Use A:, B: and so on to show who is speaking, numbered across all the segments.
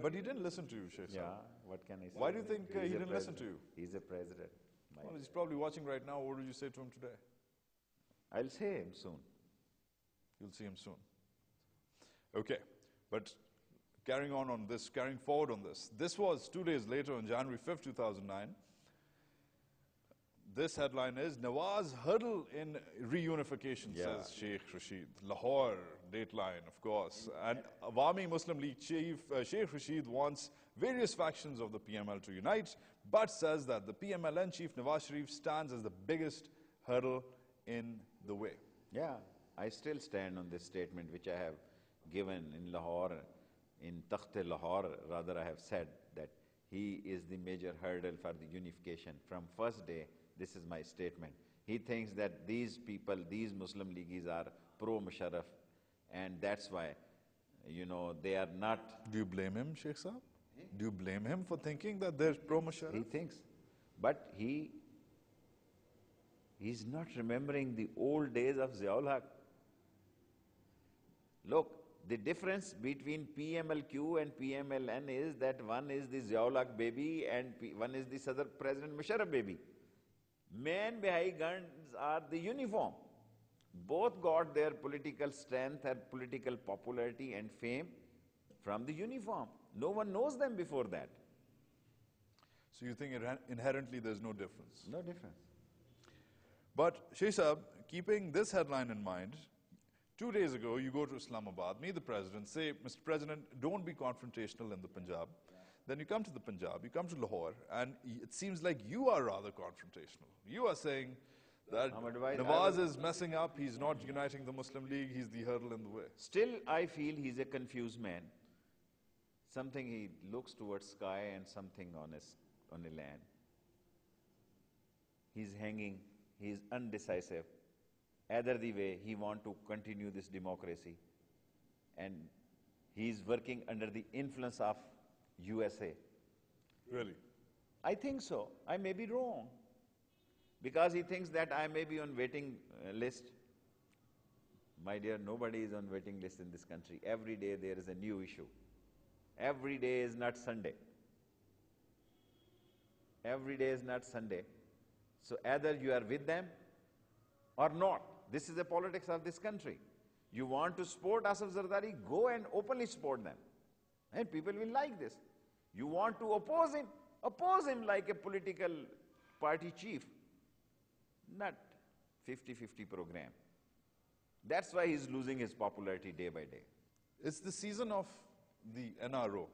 A: But he didn't listen to you, Sheikh
B: Yeah,
A: Saab.
B: what can I say?
A: Why do you think he didn't listen to you?
B: He's a president.
A: Well, he's probably watching right now. What did you say to him today?
B: I'll say him soon.
A: You'll see him soon. Okay, but carrying forward on this. This was 2 days later on January 5th, 2009. This headline is, Nawaz hurdle in reunification, says Sheikh Rasheed. Lahore, dateline, of course. And Awami Muslim League chief Sheikh Rasheed wants various factions of the PML to unite, but says that the PMLN chief Nawaz Sharif stands as the biggest hurdle in the way.
B: Yeah, I still stand on this statement which I have given in Lahore, in Takht-e-Lahore, rather I have said that he is the major hurdle for the unification. From first day, this is my statement. He thinks that these people, these Muslim Leagues are pro-Musharraf, and that's why, you know, they are not...
A: Do you blame him, Sheikh Saab? Do you blame him for thinking that they're pro-Musharraf?
B: He thinks. But he's not remembering the old days of Ziaul Haq. Look, the difference between pml-q and PMLN is that one is the Ziaul Haq baby and one is the Sadr President Musharraf baby. Men behind guns are the uniform. Both got their political strength and political popularity and fame from the uniform. No one knows them before that.
A: So you think inherently there's no difference?
B: No difference.
A: But Sheikh Saab, keeping this headline in mind, 2 days ago you go to Islamabad, meet the president, say, Mr. President, don't be confrontational in the Punjab. Then you come to the Punjab, you come to Lahore, and it seems like you are rather confrontational. You are saying that Nawaz is messing up, he's not uniting the Muslim League, he's the hurdle in the way.
B: Still, I feel he's a confused man. Something he looks towards sky and something on a land. He's hanging, he's undecisive. Either the way, he wants to continue this democracy, and he's working under the influence of USA.
A: Really?
B: I think so. I may be wrong. Because he thinks that I may be on waiting list. My dear, nobody is on waiting list in this country. Every day there is a new issue. Every day is not Sunday. Every day is not Sunday. So either you are with them or not. This is the politics of this country. You want to support Asif Zardari, go and openly support them. And people will like this. You want to oppose him like a political party chief. Not 50-50 program. That's why he's losing his popularity day by day.
A: It's the season of the NRO.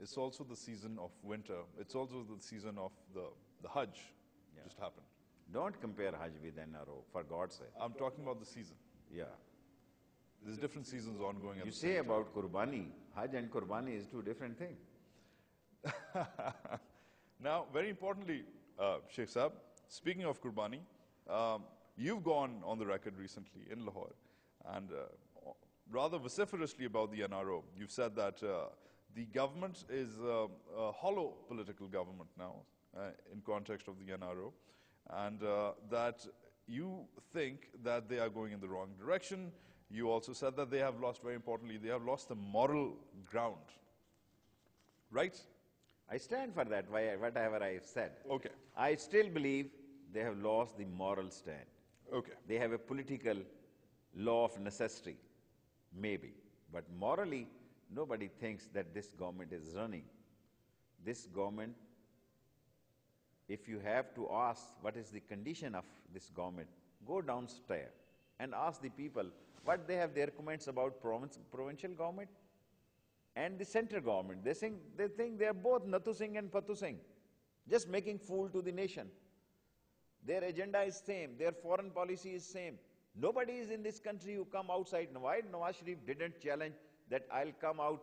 A: It's also the season of winter. It's also the season of the Hajj just happened.
B: Don't compare Hajj with NRO, for God's sake.
A: I'm talking about the season.
B: Yeah.
A: There's different seasons ongoing.
B: You say about Qurbani, Hajj and Qurbani is two different things.
A: Now, very importantly, Sheikh Saab, speaking of Qurbani, you've gone on the record recently in Lahore and rather vociferously about the NRO. You've said that the government is a hollow political government now in context of the NRO, and that you think that they are going in the wrong direction. You also said that they have lost, very importantly, they have lost the moral ground. Right?
B: I stand for that, whatever I have said.
A: Okay.
B: I still believe they have lost the moral stand.
A: Okay.
B: They have a political law of necessity, maybe. But morally, nobody thinks that this government is running. This government, if you have to ask what is the condition of this government, go downstairs and ask the people what they have their comments about provincial government and the central government. They think they are both Nathu Singh and Patu Singh, just making fool to the nation. Their agenda is same, their foreign policy is same. Nobody is in this country who come outside. Why Nawaz Sharif didn't challenge that I'll come out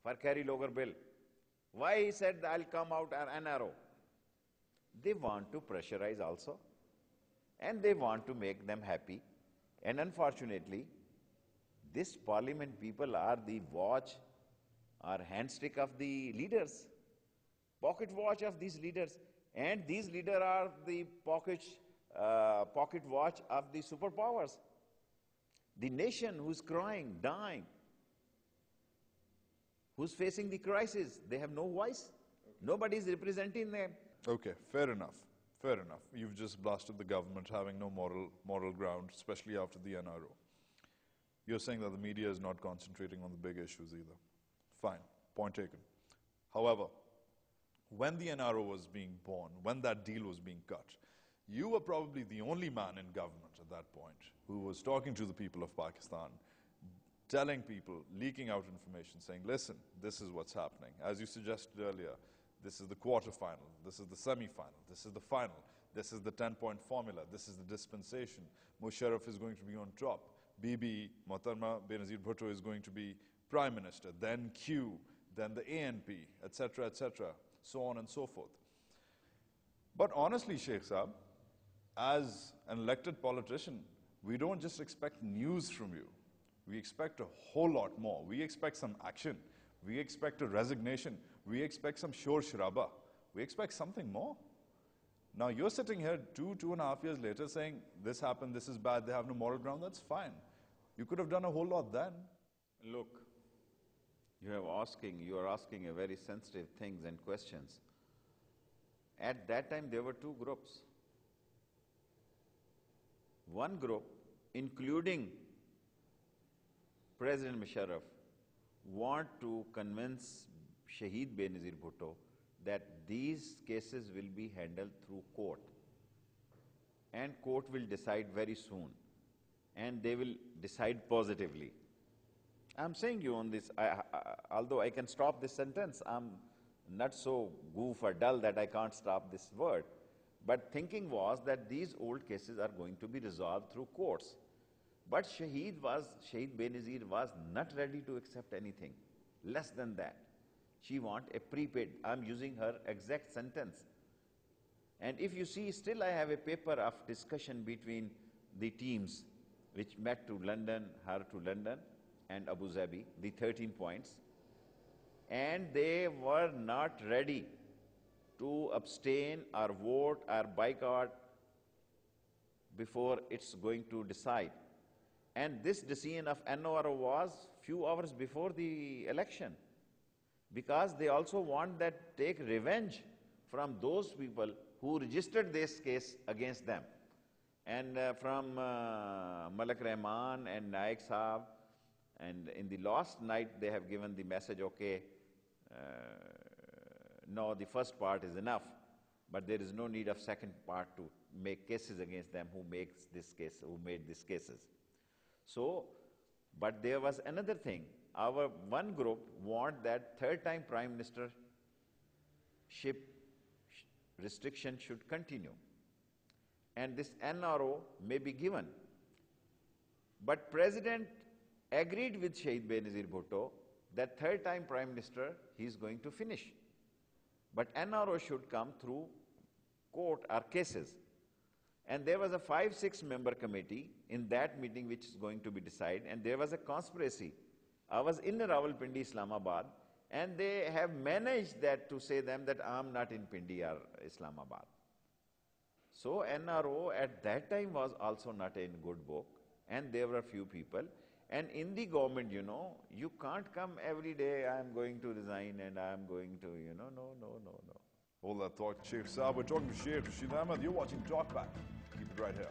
B: for carry logar bill? Why he said I'll come out an arrow? They want to pressurize also, and they want to make them happy. And unfortunately, this parliament people are the watch or handstick of the leaders, pocket watch of these leaders. And these leaders are the pocket watch of the superpowers. The nation who's crying, dying. Who's facing the crisis? They have no voice. Nobody is representing them.
A: Okay, fair enough. Fair enough. You've just blasted the government having no moral ground, especially after the NRO. You're saying that the media is not concentrating on the big issues either. Fine, point taken. However, when the NRO was being born, when that deal was being cut, you were probably the only man in government at that point who was talking to the people of Pakistan, telling people, leaking out information, saying, listen, this is what's happening. As you suggested earlier, this is the quarterfinal, this is the semi-final, this is the final, this is the 10-point formula, this is the dispensation. Musharraf is going to be on top. Bibi, Mohtarma Benazir Bhutto is going to be Prime Minister, then Q, then the ANP, etc., so on and so forth. But honestly, Sheikh Saab, as an elected politician, we don't just expect news from you. We expect a whole lot more. We expect some action. We expect a resignation. We expect some shor-sharaba. We expect something more. Now, you're sitting here 2.5 years later saying, this happened, this is bad, they have no moral ground. That's fine. You could have done a whole lot then.
B: Look, you are asking a very sensitive things and questions. At that time, there were two groups. One group, including President Musharraf, want to convince Shaheed Benazir Bhutto that these cases will be handled through court. And court will decide very soon. And they will decide positively. I'm saying you on this, although I can stop this sentence, I'm not so goof or dull that I can't stop this word. But thinking was that these old cases are going to be resolved through courts. But Shaheed Benazir was not ready to accept anything less than that. She want a prepaid. I'm using her exact sentence. And if you see, still I have a paper of discussion between the teams which met to London, her to London, and Abu Dhabi, the 13 points. And they were not ready to abstain or vote or boycott before it's going to decide. And this decision of NRO was few hours before the election, because they also want that take revenge from those people who registered this case against them. And from Malak Rahman and Naik Saab, and in the last night they have given the message, okay, no, the first part is enough, but there is no need of second part to make cases against them who made these cases. So, but there was another thing. Our one group want that third-time Prime Ministership restriction should continue. And this NRO may be given. But President agreed with Shaheed Benazir Bhutto that third-time Prime Minister he is going to finish. But NRO should come through court or cases. And there was a 5-6 member committee in that meeting which is going to be decided, and there was a conspiracy. I was in Rawalpindi, Islamabad, and they have managed that to say them that I'm not in Pindi or Islamabad. So NRO at that time was also not in good book, and there were a few people. And in the government, you know, you can't come every day, I'm going to resign and I'm going to, you know, no.
A: All that talk, Sheikh Saab. We're talking to Sheikh Rasheed Ahmed. You're watching TalkBack. Keep it right here.